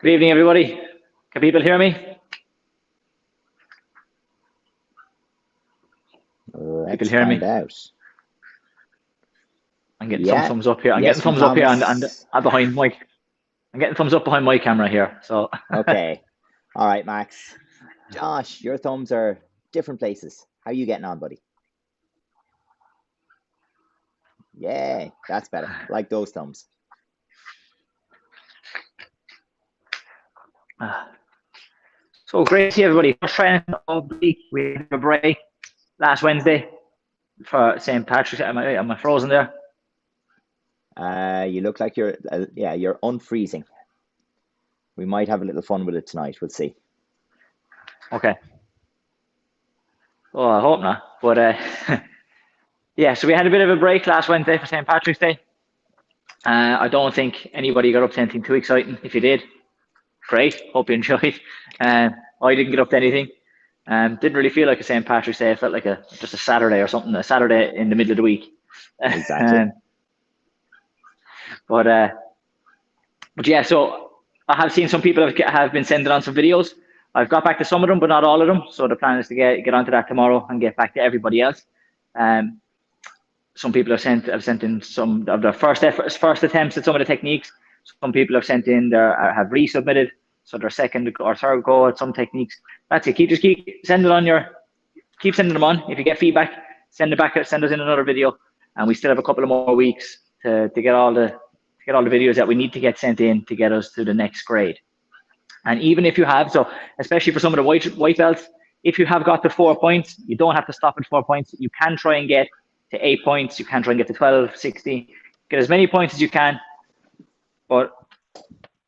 Good evening, everybody. Can people hear me? Let's find out. I'm getting some thumbs up here. I'm getting thumbs up here and behind Mike. I'm getting thumbs up behind my camera here. So okay. All right, Max. Josh, your thumbs are different places. How are you getting on, buddy? Yeah, that's better. Like those thumbs. So great to see everybody. First training of the week. We had a break last Wednesday for St. Patrick's. Am I frozen there? You look like you're you're unfreezing. We might have a little fun with it tonight. We'll see. Okay. Well, I hope not. But yeah, so we had a bit of a break last Wednesday for St. Patrick's Day. I don't think anybody got up to anything too exciting. If you did, great. Hope you enjoyed. I didn't get up to anything. Didn't really feel like a St. Patrick's Day. It felt like just a Saturday or something. A Saturday in the middle of the week. Exactly. But yeah, so I have seen some people have been sending on some videos. I've got back to some of them, but not all of them. So the plan is to get onto that tomorrow and get back to everybody else. Some people have sent in some of their first attempts at some of the techniques. Some people have sent in have resubmitted, so their second or third go at some techniques. That's it. Keep sending them on. If you get feedback, send it back. Send us in another video, and we still have a couple of more weeks to get all the videos that we need to get sent in to get us to the next grade. And even if you have, so especially for some of the white belts, if you have got to 4 points, you don't have to stop at 4 points. You can try and get to 8 points. You can try and get to 12, 16. Get as many points as you can. But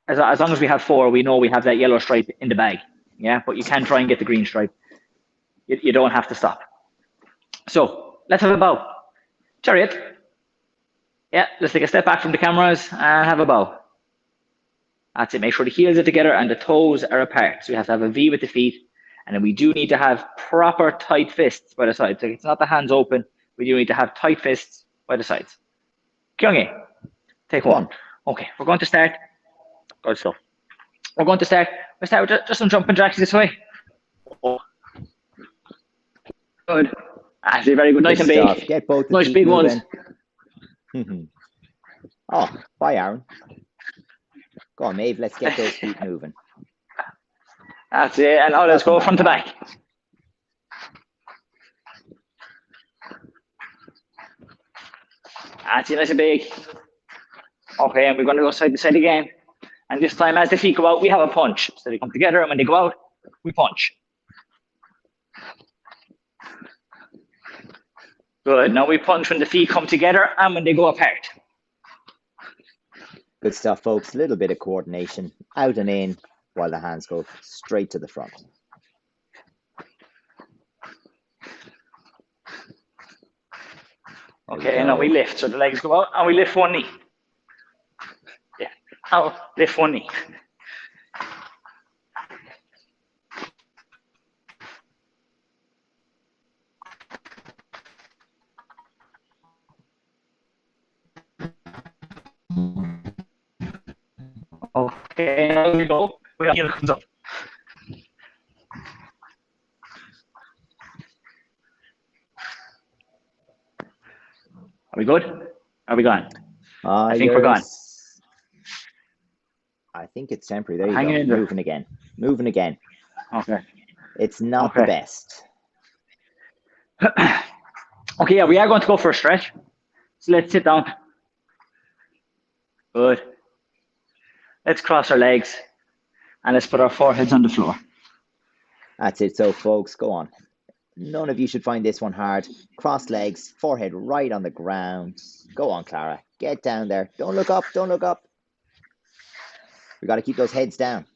as long as we have 4, we know we have that yellow stripe in the bag. Yeah, but you can try and get the green stripe. You don't have to stop. So let's have a bow. Chariot. Yeah, let's take a step back from the cameras and have a bow. That's it. Make sure the heels are together and the toes are apart. So we have to have a V with the feet. And then we do need to have proper tight fists by the sides. So it's not the hands open. We do need to have tight fists by the sides. Kyungi, take one. Okay, we're going to start. Good stuff. We're going to start. We'll start with just some jumping jacks this way. Oh. Good. Actually, very good. Nice and big. Get both nice big moving. Ones. Oh, bye, Aaron. Go on, Maeve. Let's get those feet moving. That's it. And now let's go front to back. That's it. Nice and big. Okay, and we're going to go side to side again. And this time, as the feet go out, we have a punch. So they come together, and when they go out, we punch. Good. Now we punch when the feet come together and when they go apart. Good stuff, folks. A little bit of coordination. Out and in while the hands go straight to the front. Okay, and now we lift. So the legs go out and we lift one knee. Yeah. Now lift one knee. Okay, now we go. We have heel comes up. Are we good? Are we gone? I think we're gone. I think it's temporary. There you go. Moving again. Moving again. Okay. It's not the best. Okay, yeah, we are going to go for a stretch. So let's sit down. Good. Let's cross our legs and let's put our foreheads on the floor. That's it. So, folks, go on. None of you should find this one hard. Cross legs, forehead right on the ground. Go on, Clara. Get down there. Don't look up. Don't look up. We got to keep those heads down.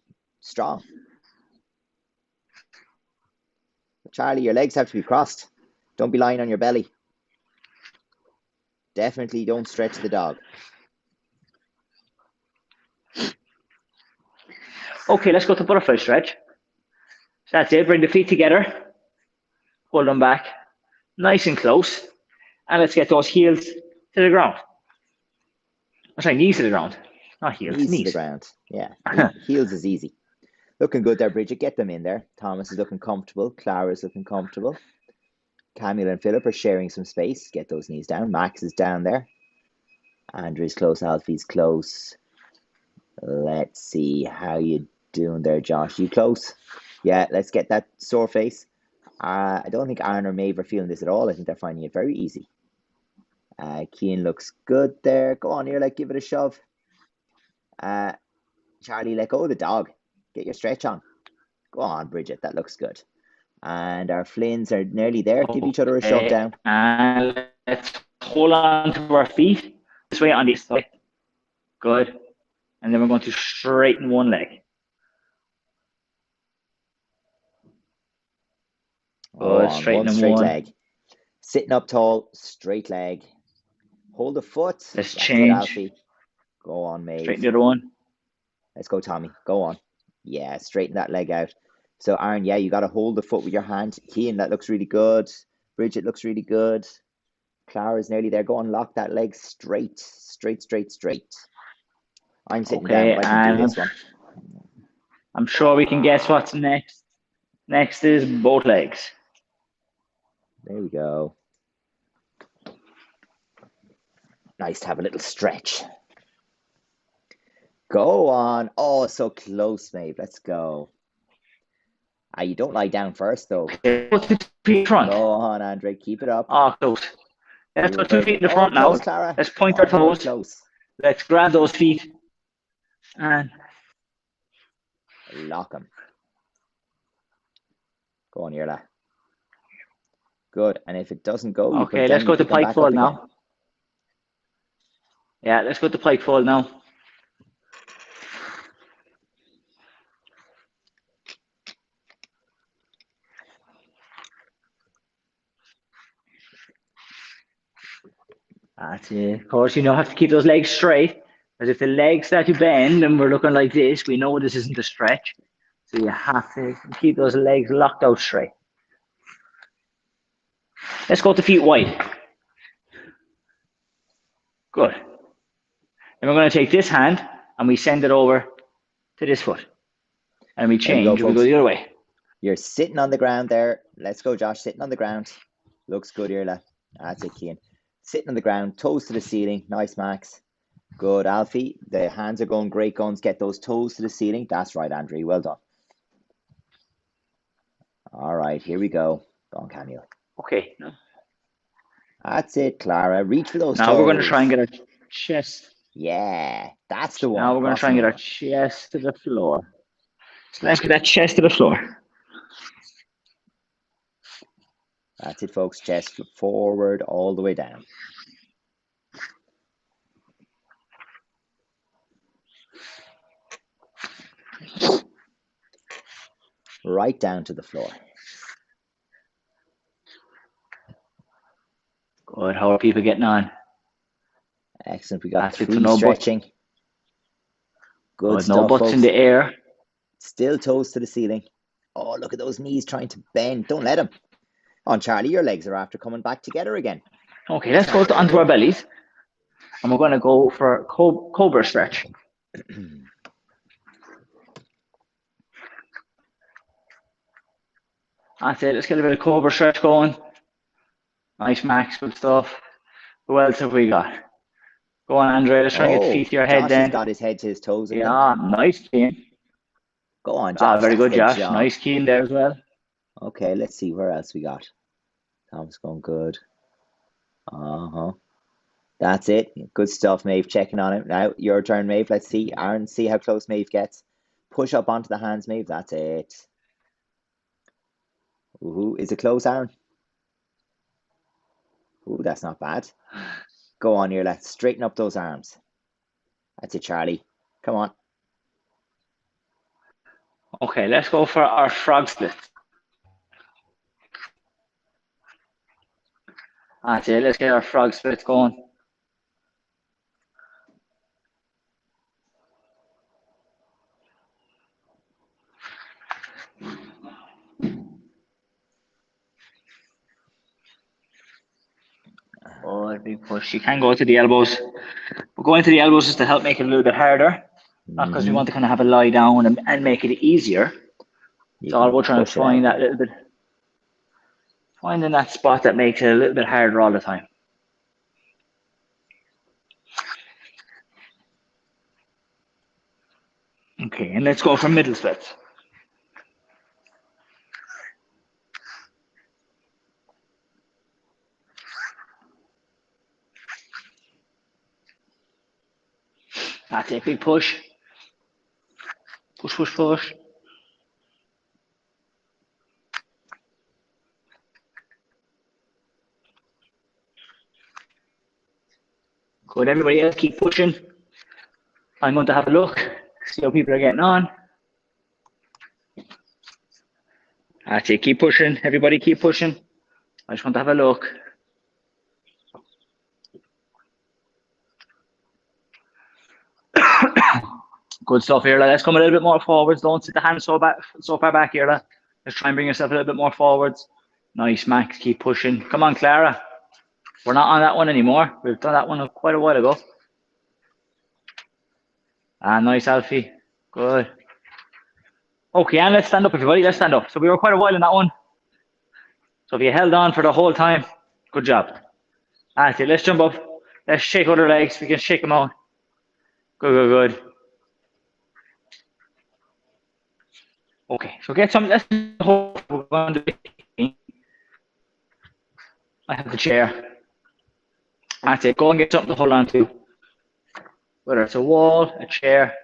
Strong. Charlie, your legs have to be crossed. Don't be lying on your belly. Definitely don't stretch the dog. Okay, let's go to butterfly stretch. So that's it. Bring the feet together. Hold them back. Nice and close. And let's get those heels to the ground. Sorry, knees to the ground. Not heels, Knees to the knees. ground. Yeah, heels is easy. Looking good there, Bridget. Get them in there. Thomas is looking comfortable. Clara's looking comfortable. Camille and Philip are sharing some space. Get those knees down. Max is down there. Andrew's close. Alfie's close. Let's see how you doing there, Josh. You close? Yeah, let's get that sore face. I don't think Aaron or Maeve are feeling this at all. I think they're finding it very easy. Cian looks good there. Go on here, give it a shove. Charlie, let go of the dog. Get your stretch on. Go on, Bridget. That looks good. And our Flynns are nearly there. Give each other a shove down. And let's hold on to our feet. This way on this side. Good. And then we're going to straighten one leg. Good. One straight leg. Sitting up tall, straight leg. Hold the foot. Let's change. Alfie. Go on, Maeve. Straighten the other one. Let's go, Tommy. Go on. Yeah, straighten that leg out. So, Aaron, yeah, you got to hold the foot with your hand. Cian, that looks really good. Bridget looks really good. Clara's nearly there. Go on, lock that leg straight. Straight. I'm sitting down, but I can do this one. I'm sure we can guess what's next. Next is both legs. There we go. Nice to have a little stretch. Go on. Oh, so close, Maeve. Let's go. You don't lie down first, though. Feet front. Go on, Andre. Keep it up. Oh, close. Let's go 2 feet in the front now. Clara. Let's point our toes. Close. Let's grab those feet and lock them. Go on, Irla. Good. And if it doesn't go, okay, let's go to pike fold now. Yeah, let's go to pike fold now. That's it. Of course, you have to keep those legs straight. Because if the legs start to bend and we're looking like this, we know this isn't a stretch. So you have to keep those legs locked out straight. Let's go to feet wide. Good. And we're going to take this hand and we send it over to this foot. And we change and we go the other way. You're sitting on the ground there. Let's go, Josh. Sitting on the ground. Looks good, Irla. That's it, Cian. Sitting on the ground, toes to the ceiling. Nice, Max. Good, Alfie. The hands are going great guns. Get those toes to the ceiling. That's right, Andrew. Well done. All right, here we go. Go on, Camille. Okay. That's it, Clara. Reach for those toes. Now we're going to try and get our chest. Yeah, that's the one. Now we're going to try and get our chest to the floor. So let's get that chest to the floor. That's it, folks. Chest flip forward all the way down. Right down to the floor. Good. How are people getting on? Excellent. We got 3 stretching. Good stuff, no butts folks. in the air. Still toes to the ceiling. Oh, look at those knees trying to bend. Don't let them. On Charlie, your legs are after coming back together again. Okay, let's go onto our bellies. And we're going to go for cobra stretch. That's it. Let's get a bit of cobra stretch going. Nice, Max. Good stuff. Who else have we got? Go on, Andre. Let's try and get feet to your head. Josh then. Has got his head to his toes again. Yeah, nice, Cian. Go on, Josh. Very good, Josh. Nice, Cian there as well. Okay, let's see where else we got. Tom's going good. That's it. Good stuff, Maeve. Checking on it. Now, your turn, Maeve. Let's see. Aaron, see how close Maeve gets. Push up onto the hands, Maeve. That's it. Ooh, is it close, Aaron? Ooh, that's not bad. Go on here. Let's straighten up those arms. That's it, Charlie. Come on. Okay, let's go for our frog split. That's it. Let's get our frog splits going. Oh, big push. You can go to the elbows. We're going to the elbows just to help make it a little bit harder, not because we want to kind of have a lie down and make it easier. It's all about trying to find that little bit, finding that spot that makes it a little bit harder all the time. Okay, and let's go for middle splits. That's it, big push. Push, push, push. Good, everybody else keep pushing. I'm going to have a look, see how people are getting on. That's it, keep pushing. Everybody keep pushing. I just want to have a look. Good stuff here. Let's come a little bit more forwards. Don't sit the hands so far back here. Let's try and bring yourself a little bit more forwards. Nice, Max. Keep pushing. Come on, Clara. We're not on that one anymore. We've done that one quite a while ago. Ah, nice, Alfie. Good. Okay, and let's stand up, everybody. Let's stand up. So we were quite a while in that one. So if you held on for the whole time, good job. That's it. Let's jump up. Let's shake other legs. We can shake them out. Good, good, good. Okay, so get some. Let's hold. We're going to do. I have the chair. That's it. Go and get something to hold on to. Whether it's a wall, a chair,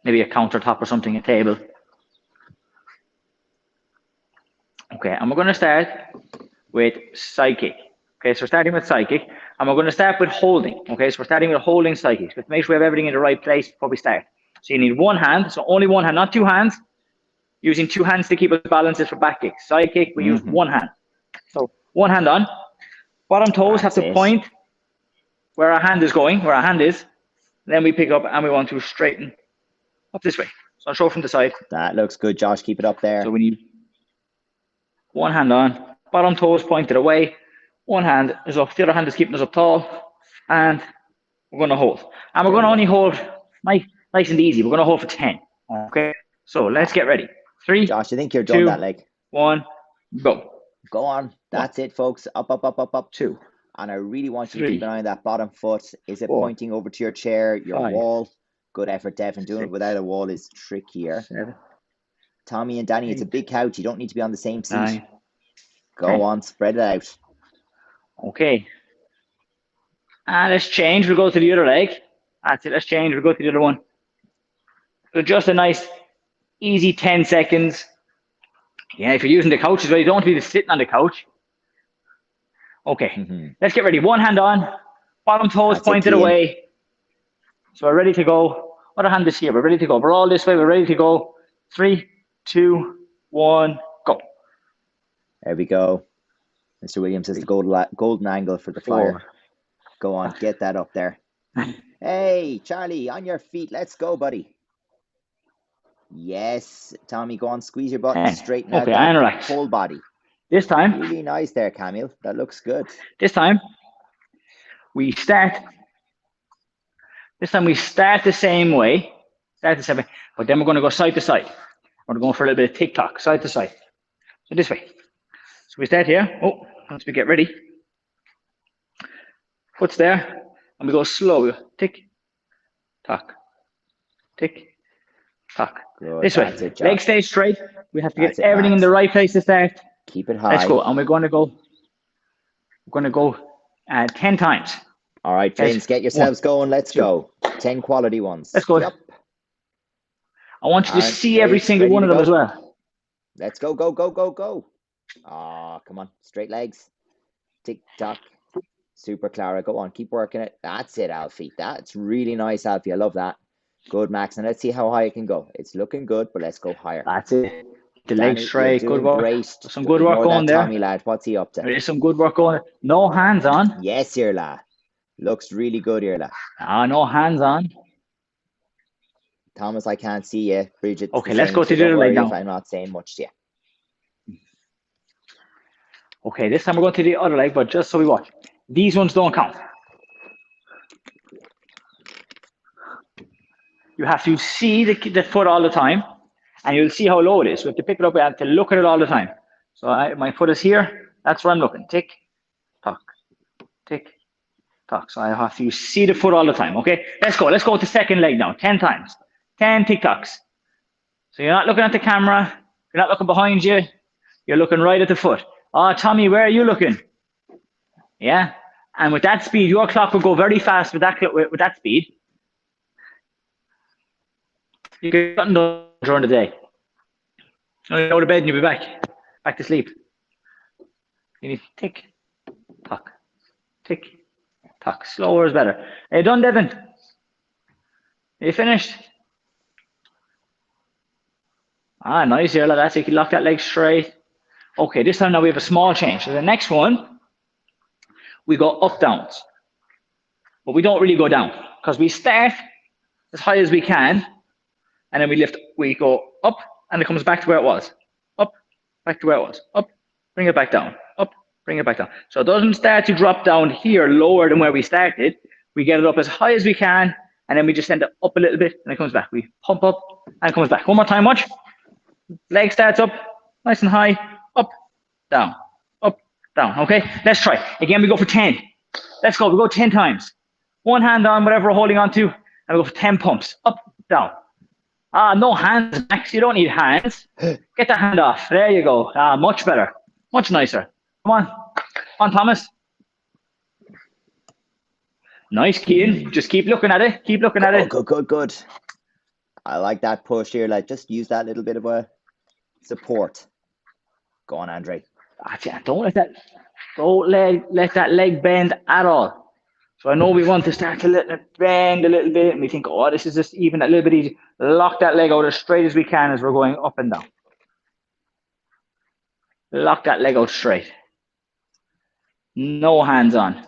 maybe a countertop or something, a table. Okay, and we're going to start with side kick. Okay, so we're starting with side kick, and we're going to start with holding. Okay, so we're starting with holding side kicks. Let's make sure we have everything in the right place before we start. So you need one hand, so only one hand, not two hands. Using two hands to keep us balanced for back kick. Side kick, we use one hand. So one hand on. Bottom toes have to point where our hand is going, where our hand is. Then we pick up and we want to straighten up this way. So I'll show from the side. That looks good, Josh. Keep it up there. So we need one hand on. Bottom toes pointed away. One hand is up. The other hand is keeping us up tall. And we're going to hold. And we're going to only hold nice and easy. We're going to hold for 10. Okay. So let's get ready. 3. Josh, I think you're done that leg. 1, go. Go on. That's it, folks. Up, up, up, up, up. 2. And I really want you to keep an eye on that bottom foot. Is it pointing over to your chair, your wall? Good effort, Devin. Doing it without a wall is trickier. 7. Tommy and Danny, 8. it's a big couch. You don't need to be on the same seat. 9. Go 10. on, spread it out. Okay. And let's change. We'll go to the other leg. That's it. Let's change. We'll go to the other one. So just a nice, easy 10 seconds. Yeah, if you're using the couch as well, you don't want to be sitting on the couch. Okay, let's get ready. One hand on, bottom toes pointed away. So we're ready to go. Other hand is here. We're ready to go. We're all this way. We're ready to go. 3, 2, 1, go. There we go. Mr. Williams has the golden angle for the fire. Go on, get that up there. Hey, Charlie, on your feet. Let's go, buddy. Yes, Tommy, go on, squeeze your butt and straighten out that whole body. This time, really nice there, Camille. That looks good. This time we start the same way. But then we're going to go side to side. We're going for a little bit of tick-tock, side to side. So this way. So we start here. Oh, once we get ready. Foot's there. And we go slow. We go tick, tock, tick, tock. Good. This way. It, legs stay straight. We have to get everything in the right place to start. Keep it high. Let's go. And we're going to go 10 times. All right, friends, get yourselves going. Let's go. 10 quality ones. Let's go. Yep. I want you to see every single one of them as well. Let's go, go, go, go, go. Ah, come on. Straight legs. Tick tock. Super, Clara. Go on. Keep working it. That's it, Alfie. That's really nice, Alfie. I love that. Good, Max. And let's see how high it can go. It's looking good, but let's go higher. That's it. The legs straight. Good work. Great. Some good work going there. Tommy lad, what's he up to? There is some good work going. No hands on. Yes, Irla. Looks really good, Irla. No hands on. Thomas, I can't see you. Bridget. Okay, let's go to the other leg now. I'm not saying much to you. Okay, this time we're going to the other leg, but just so we watch. These ones don't count. You have to see the foot all the time, and you'll see how low it is. We have to pick it up. We have to look at it all the time. So my foot is here. That's where I'm looking. Tick, tock, tick, tock. So I have to see the foot all the time. Okay, let's go. Let's go with the second leg now. 10 times. 10 tick tocks. So you're not looking at the camera. You're not looking behind you. You're looking right at the foot. Oh, Tommy, where are you looking? Yeah. And with that speed, your clock will go very fast with that speed. You get nothing done during the day. You go to bed and you'll be back to sleep. You need tick, tock, tick, tock. Slower is better. Are you done, Devin? Are you finished? Ah, nice here. That's it. You can lock that leg straight. Okay, this time now we have a small change. So the next one, we go up downs. But we don't really go down because we start as high as we can and then we go up and it comes back to where it was. Up, back to where it was. Up, bring it back down. Up, bring it back down. So it doesn't start to drop down here lower than where we started. We get it up as high as we can and then we just send it up a little bit and it comes back. We pump up and it comes back. One more time, watch. Leg starts up, nice and high, up, down, okay? Let's try. Again, we go for 10. Let's go, we go 10 times. One hand on whatever we're holding on to, and we go for 10 pumps, up, down. Ah, no hands, Max, you don't need hands. Get the hand off, there you go. Ah, much better, much nicer. Come on, Thomas. Nice, Keane, just keep looking at it, keep looking at it. Good. I like that push here, like just use that little bit of a support. Go on, Andre. Don't let that leg bend at all. So I know we want to start to let it bend a little bit, and we think, oh, this is just even a little bit easy. Lock that leg out as straight as we can as we're going up and down. Lock that leg out straight. No hands on.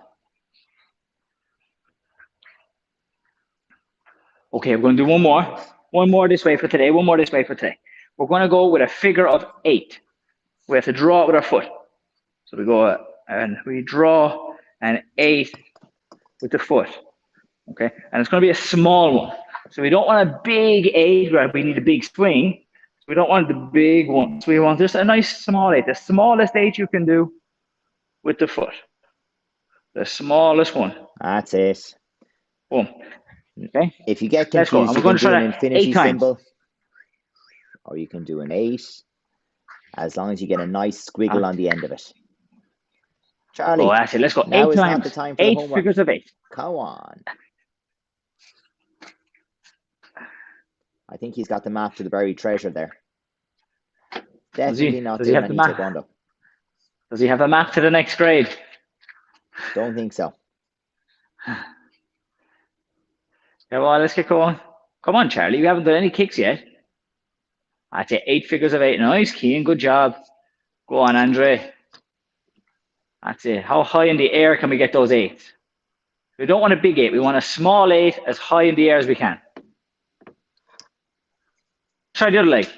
Okay, we're going to do one more. One more this way for today. One more this way for today. We're going to go with a figure of 8. We have to draw it with our foot. So we go and we draw an 8 with the foot. Okay, and it's going to be a small one. So we don't want a big 8 where we need a big swing. So we don't want the big one. So we want just a nice small 8. The smallest 8 you can do with the foot. The smallest one. That's it. Boom. Okay. If you get confused, you can do an infinity symbol, or you can do an 8, as long as you get a nice squiggle on the end of it. Charlie, that's it. Let's go 8 times. 8 figures of 8. Come on. I think he's got the map to the buried treasure there. Definitely not doing any taekwondo. Does he have a map to the next grade? Don't think so. Yeah, well, let's get going. Come on, Charlie. You haven't done any kicks yet. I'd say 8 figures of 8. Nice, Keane. Good job. Go on, Andre. That's it. How high in the air can we get those 8s? We don't want a big 8. We want a small 8 as high in the air as we can. Try the other leg.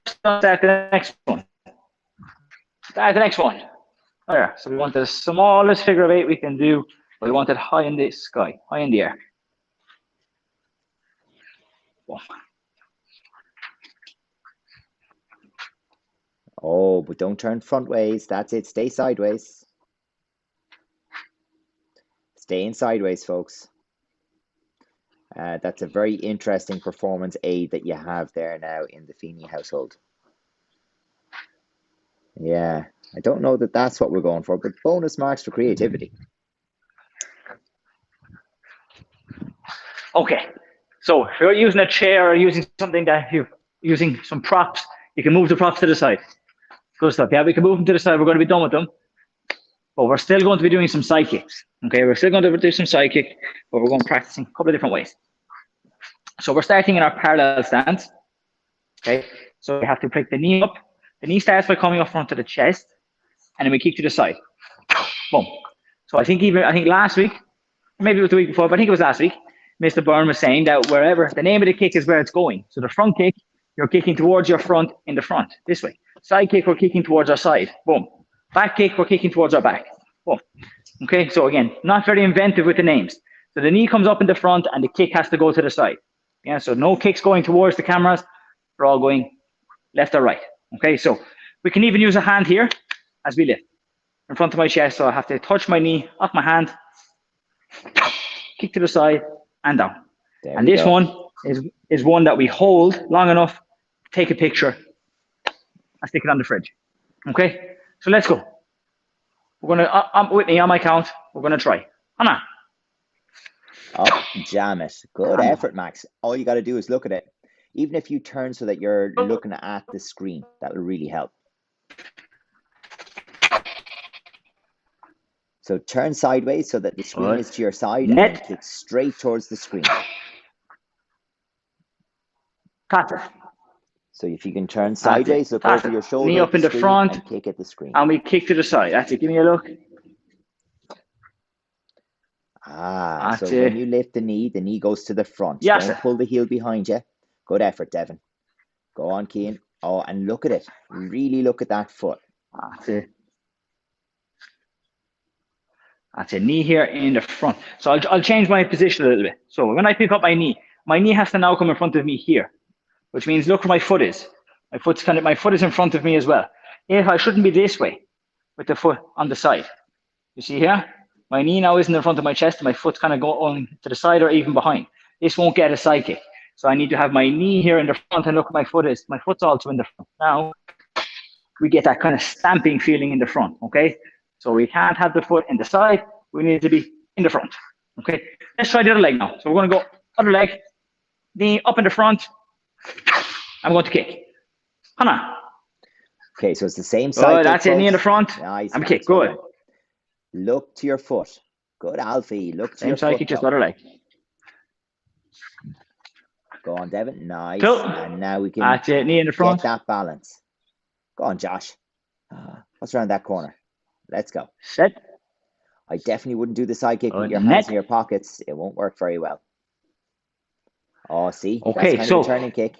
Start the next one. Start the next one. Oh, yeah. So we want the smallest figure of 8 we can do, but we want it high in the sky, high in the air. Boom. Oh, but don't turn front ways. That's it. Stay sideways. Stay in sideways, folks. That's a very interesting performance aid that you have there now in the Feeney household. Yeah, I don't know that that's what we're going for, but bonus marks for creativity. Okay, so if you're using a chair or using something that you're using some props, you can move the props to the side. Good stuff. Yeah, we can move them to the side. We're going to be done with them. But we're still going to be doing some side kicks. Okay, we're still going to do some side kick, but we're going to practice in a couple of different ways. So we're starting in our parallel stance. Okay, so we have to pick the knee up. The knee starts by coming up front to the chest, and then we kick to the side. Boom. So I think last week, maybe it was the week before, but I think it was last week, Mr. Byrne was saying that wherever, the name of the kick is where it's going. So the front kick, you're kicking towards your front in the front, this way. Side kick, we're kicking towards our side. Boom. Back kick, we're kicking towards our back. Boom. Okay, so again, not very inventive with the names. So the knee comes up in the front and the kick has to go to the side. Yeah, so no kicks going towards the cameras. They're all going left or right. Okay, so we can even use a hand here as we lift in front of my chest. So I have to touch my knee off my hand, kick to the side and down. There And we this go. one is one that we hold long enough, take a picture, and stick it on the fridge. Okay, so let's go. We're gonna, Whitney, on my count, we're gonna try. Hannah. Up, jam it. Good effort, Max. All you got to do is look at it. Even if you turn so that you're looking at the screen, that will really help. So turn sideways so that the screen is to your side and then kick straight towards the screen. Pattern. So if you can turn sideways, look over your shoulder, knee up in the front, and kick at the screen. And we kick to the side. That's it. Give me a look. So when you lift the knee goes to the front. Yes, Don't pull the heel behind you. Good effort, Devin. Go on, Cian. Oh, and look at it. Really look at that foot. That's it. That's a knee here in the front. So I'll change my position a little bit. So when I pick up my knee has to now come in front of me here, which means look where my foot is. My foot is in front of me as well. If I shouldn't be this way with the foot on the side. You see here? My knee now isn't in front of my chest, and my foot's kind of going to the side or even behind. This won't get a side kick. So I need to have my knee here in the front and look where my foot is. My foot's also in the front. Now we get that kind of stamping feeling in the front, okay? So we can't have the foot in the side. We need it to be in the front, okay? Let's try the other leg now. So we're going to go other leg, knee up in the front. I'm going to kick. Hannah. Okay, so it's the same side. Oh, that's it, knee in the front. Nice. I'm kick, good. Look to your foot. Good, Alfie. Look to your foot. Same side kick, just other leg. Go on, Devin. Nice. Cool. And now we can that's it, knee in the front. Get that balance. Go on, Josh. What's around that corner? Let's go. Set. I definitely wouldn't do the side kick with your hands in your pockets. It won't work very well. Oh, see? Okay, that's kind so of a turning kick.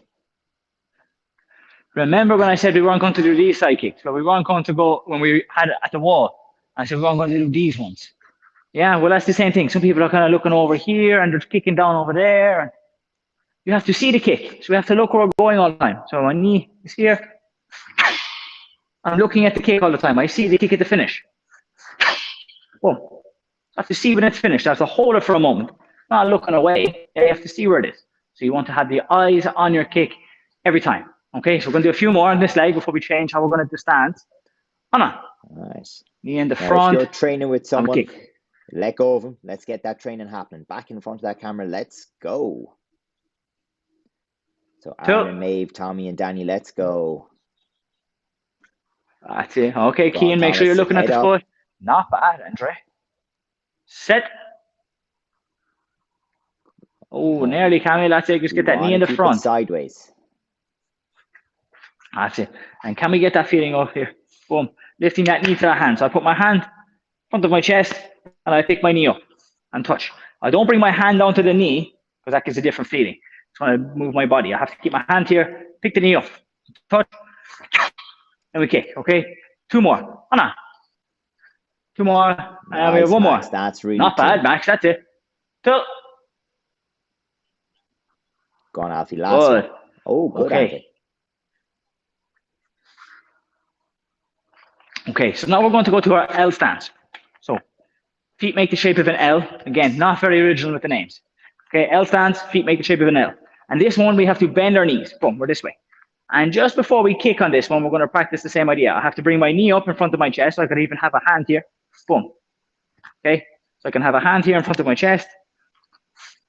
Remember when I said we weren't going to do these side kicks, but we weren't going to go when we had it at the wall. I said we weren't going to do these ones. Yeah, well, that's the same thing. Some people are kind of looking over here and they're kicking down over there. And you have to see the kick. So we have to look where we're going all the time. So my knee is here. I'm looking at the kick all the time. I see the kick at the finish. Well, I have to see when it's finished. I have to hold it for a moment. Not looking away. You have to see where it is. So you want to have the eyes on your kick every time. Okay, so we're going to do a few more on this leg before we change how we're going to do stance. Hannah. Nice. Knee in the now, front. If you're training with someone, let go of them. Let's get that training happening. Back in front of that camera. Let's go. So Aaron and Maeve, Tommy and Danny, let's go. That's it. Okay, Cian, make sure you're looking at the foot. Not bad, Andre. Set. Oh, nearly, Camille. That's it. Just get that knee in the front. Sideways. That's it. And can we get that feeling up here? Boom. Lifting that knee to the hand. So I put my hand in front of my chest and I pick my knee up and touch. I don't bring my hand down to the knee because that gives a different feeling. So I move my body. I have to keep my hand here, pick the knee up, touch, and we kick. Okay? Two more. Anna. Two more. And we have one Max, more. That's really not bad, Max. That's it. Two. Go on, Alfie. Last one. Oh, good, okay. Alfie. Okay, so now we're going to go to our L stance. So feet make the shape of an L. Again, not very original with the names. Okay, L stance, feet make the shape of an L. And this one, we have to bend our knees. Boom, we're this way. And just before we kick on this one, we're going to practice the same idea. I have to bring my knee up in front of my chest. So I could even have a hand here. Boom. Okay, so I can have a hand here in front of my chest.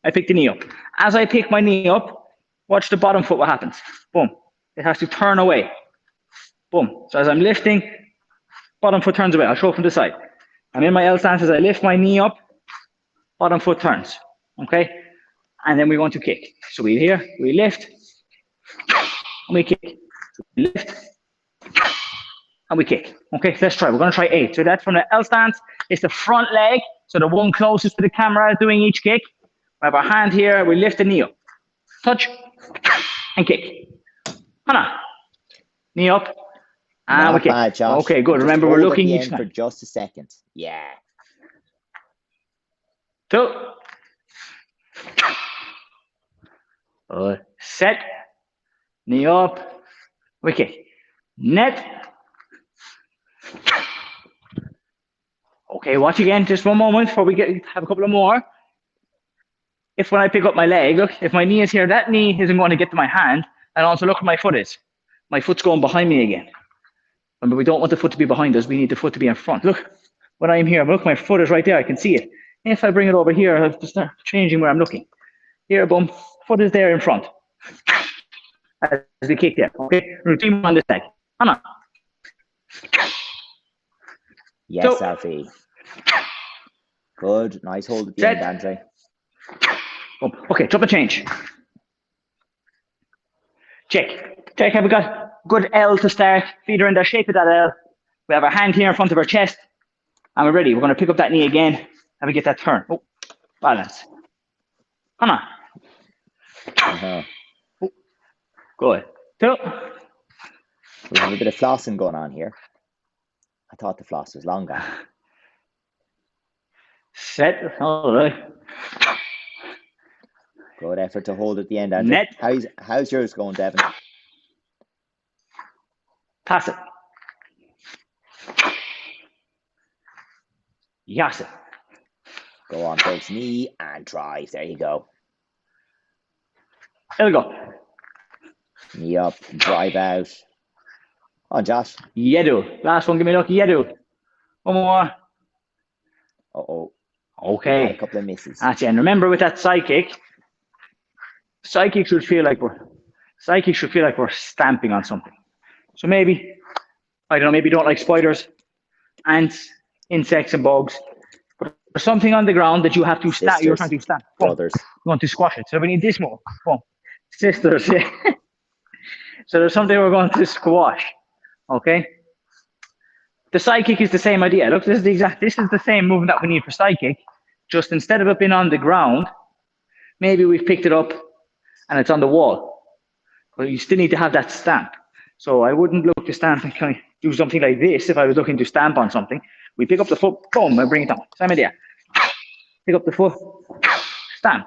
I pick the knee up. As I pick my knee up, watch the bottom foot, what happens. Boom. It has to turn away. Boom. So as I'm lifting, bottom foot turns away. I'll show from the side. I'm in my L stance. As I lift my knee up, bottom foot turns. Okay? And then we're going to kick. So we lift, and we kick. So we lift, and we kick. Okay, let's try. We're going to try 8. So that's from the L stance. It's the front leg. So the one closest to the camera is doing each kick. We have our hand here. We lift the knee up. Touch, and kick. Hannah. Knee up. And Not we kick. bad, Josh. Okay, good. Just Remember, we're hold looking at the each end time. for just a second. Yeah. two, set, knee up, wicket, net. Okay, watch again, just one moment before we have a couple of more. If when I pick up my leg, look, if my knee is here, that knee isn't going to get to my hand, and also look where my foot is. My foot's going behind me again. Remember, we don't want the foot to be behind us, we need the foot to be in front. Look, when I'm here, look, my foot is right there, I can see it. If I bring it over here, I have to start changing where I'm looking. Here, boom, foot is there in front. As we kick there, okay? Routine on this leg. Hannah. Yes, Alfie. Good. Nice hold at the end, Andre. Boom. Okay, drop and change. Check. Check, have we got good L to start? Feet are in the shape of that L. We have our hand here in front of our chest. And we're ready. We're going to pick up that knee again. And we get that turn. Oh, balance. Hannah. Oh, good. Two. We have a bit of flossing going on here. I thought the floss was long gone. Set. All right. Good effort to hold at the end, Andrew. Net. How's yours going, Devin? Pass it. Yes. Go on, folks. Knee and drive. There you go. There we go. Knee up, drive out. On, Josh. Yedu. Last one, give me a look. Yedu. One more. Uh-oh. Okay. A couple of misses. That's it. And remember with that psychic should feel like we're stamping on something. So maybe, I don't know, maybe you don't like spiders, ants, insects and bugs. But there's something on the ground that you have to stamp. You're trying to stamp. Brothers. You want to squash it. So we need this more. Boom. Sisters. So there's something we're going to squash. Okay. The psychic is the same idea. Look, this is the same movement that we need for psychic. Just instead of it being on the ground, maybe we've picked it up and it's on the wall. But you still need to have that stamp. So I wouldn't look to stamp and kind of do something like this if I was looking to stamp on something. We pick up the foot, boom, and bring it down. Same idea. Pick up the foot, stamp,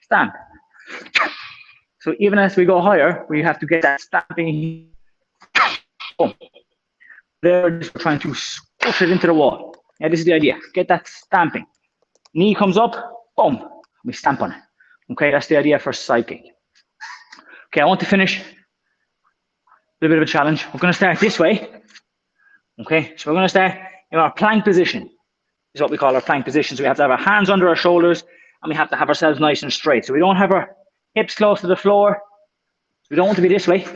stamp. So even as we go higher, we have to get that stamping. Boom. They're just trying to squish it into the wall. Yeah, this is the idea. Get that stamping. Knee comes up, boom, we stamp on it. Okay, that's the idea for psychic. Okay, I want to finish. A little bit of a challenge. We're going to start this way. Okay, so we're going to start in our plank position. This is what we call our plank position. So we have to have our hands under our shoulders and we have to have ourselves nice and straight. So we don't have our hips close to the floor. So we don't want to be this way.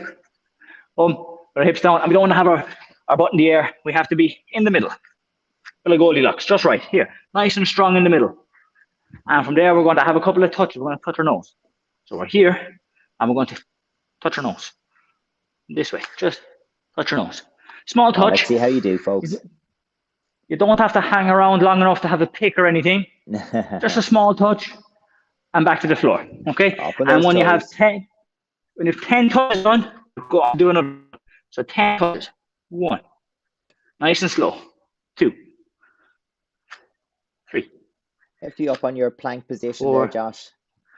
With our hips down, and we don't want to have our butt in the air. We have to be in the middle. Like Goldilocks, just right here. Nice and strong in the middle. And from there, we're going to have a couple of touches. We're going to touch our nose. So we're here and we're going to touch our nose. This way, just touch your nose. Small touch. Let's see how you do, folks. You don't have to hang around long enough to have a pick or anything. Just a small touch and back to the floor. Okay? And when you have 10, when you have 10 touches done, go on, do another. So 10 touches. 1. Nice and slow. 2. 3. Lift you up on your plank position 4. there, Josh.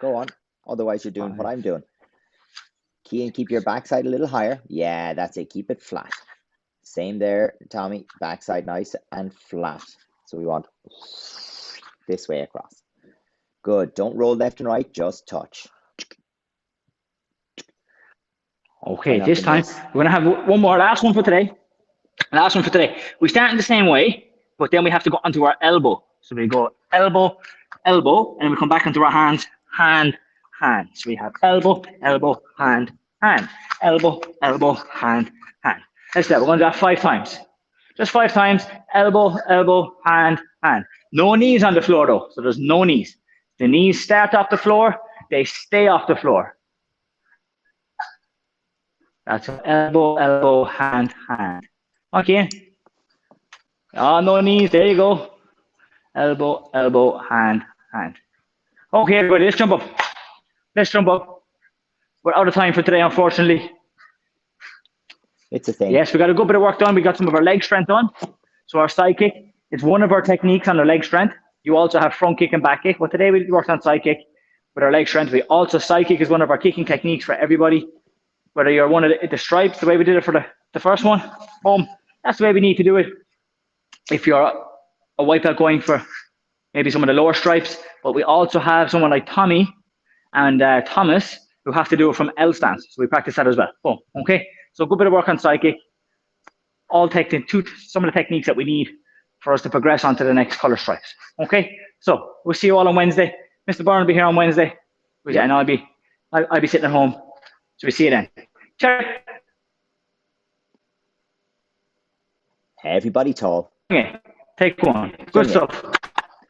Go on. Otherwise, you're doing 5. what I'm doing. Key and keep your backside a little higher. Yeah, that's it. Keep it flat. Same there, Tommy. Backside nice and flat. So we want this way across. Good. Don't roll left and right. Just touch. Okay, this time we're going to have one more. Last one for today. Last one for today. We start in the same way, but then we have to go onto our elbow. So we go elbow, elbow, and we come back into our hands, hand, hand. So we have elbow, elbow, hand, hand. Elbow, elbow, hand, hand. Let's do that. We're going to do that 5 times. Just 5 times. Elbow, elbow, hand, hand. No knees on the floor though. So there's no knees. The knees start off the floor. They stay off the floor. That's elbow, elbow, hand, hand. Okay. Oh, no knees. There you go. Elbow, elbow, hand, hand. Okay, everybody, let's jump up. Let's jump up. We're out of time for today, unfortunately. It's a thing. Yes, we got a good bit of work done. We got some of our leg strength done. So our psychic, it's one of our techniques on the leg strength. You also have front kick and back kick. But today we worked on side kick with our leg strength. We also side kick is one of our kicking techniques for everybody. Whether you're one of the stripes, the way we did it for the first one, that's the way we need to do it. If you're a white belt going for maybe some of the lower stripes, but we also have someone like Tommy and Thomas who have to do it from L stance. So we practice that as well. Boom. Okay. So a good bit of work on side kick. All some of the techniques that we need for us to progress onto the next color stripes. Okay. So we'll see you all on Wednesday. Mr. Byrne will be here on Wednesday, and I'll be sitting at home. So we'll see you then. Check. Everybody tall. Okay. Take one. Good stuff.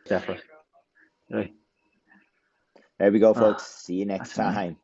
Definitely. Right. There we go, folks. See you next time.